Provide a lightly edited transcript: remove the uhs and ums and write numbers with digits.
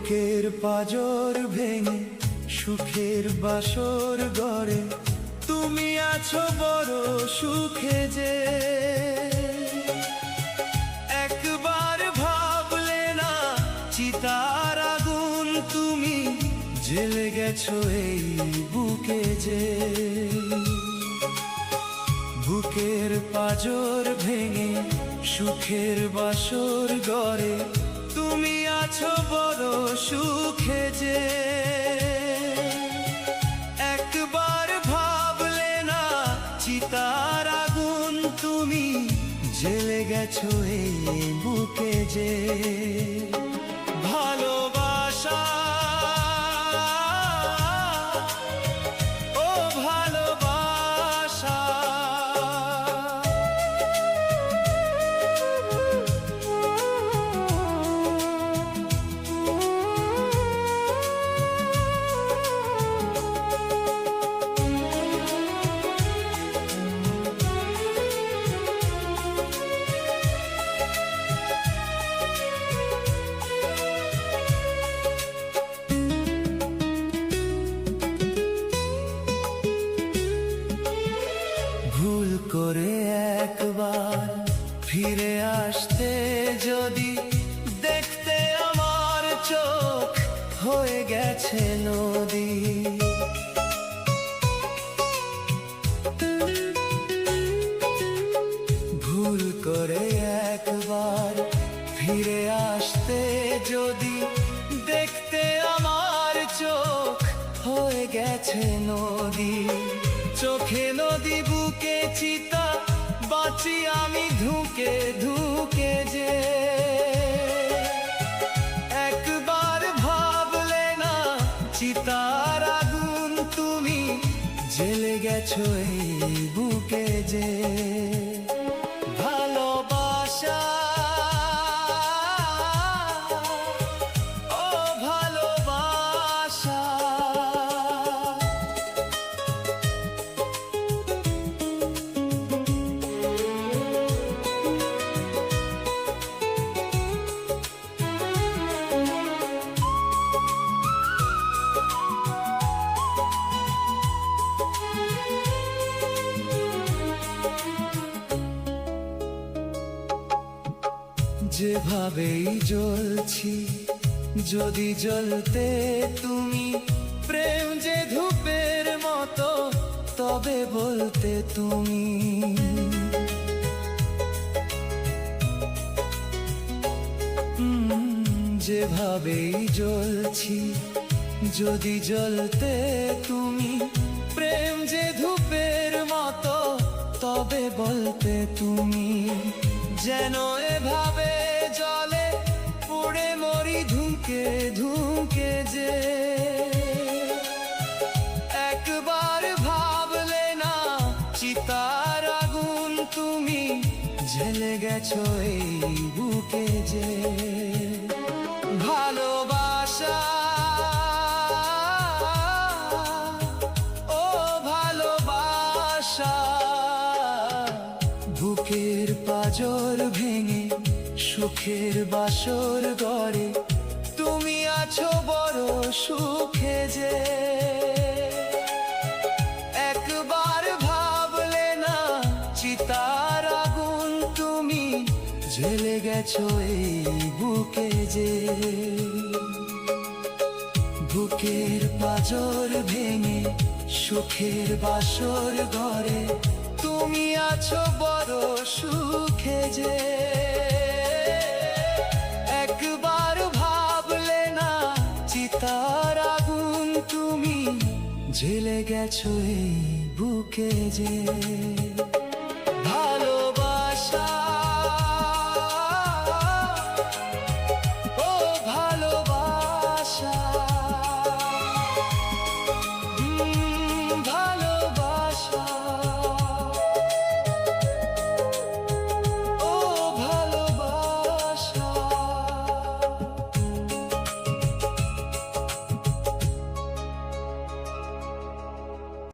বুকের পাঁজর ভেঙে সুখের বাসর গড়ে তুমি আছো বড় সুখে যে একবার ভাবলে না চিতার আগুন তুমি জ্বেলে গেছো এই বুকে যে বুকের পাঁজর ভেঙে সুখের বাসর গড়ে তুমি আছো বড় সুখে যে একবার ভাবলে না চিতার আগুন তুমি জ্বেলে গেছো এই বুকে যে ভালোবাসা ও ভালোবাসা ভুল করে একবার ফিরে আসতে যদি দেখতে আমার চোখ হয়ে গেছে নদী ভুল করে একবার ফিরে আসতে যদি দেখতে আমার চোখ হয়ে গেছে নদী চোখে নদী বুকে চিতা বাঁচি আমি ধুকে ধুকে যে একবার ভাবলে না চিতার আগুন তুমি জ্বেলে গেছো এই বুকে যে ভালোবাসা ও ভালোবাসা যেভাবেই জ্বলছি যদি জ্বলতে তুমি প্রেম যে ধূপের মতো তবে বলতে তুমি যেভাবেই জ্বলছি যদি জ্বলতে তুমি প্রেম যে ধূপের মতো তবে বলতে তুমি যেন এভাবে জলে পুড়ে মরি ধুকে ধুকে যে একবার ভাবলে না চিতার আগুন তুমি জ্বেলে গেছো এই বুকে যে ভালোবাসা ও ভালোবাসা বুকের পাঁজর ভেঙে সুখের বাসর গড়ে তুমি আছো বড় সুখে যে একবার ভাবলে না চিতার আগুন তুমি জ্বেলে গেছো এই বুকে যে বুকের পাঁজর ভেঙে সুখের বাসর গড়ে তুমি আছো বড় সুখে যে একবার ভাবলে না চিতার আগুন তুমি জ্বেলে গেছো এই বুকে যে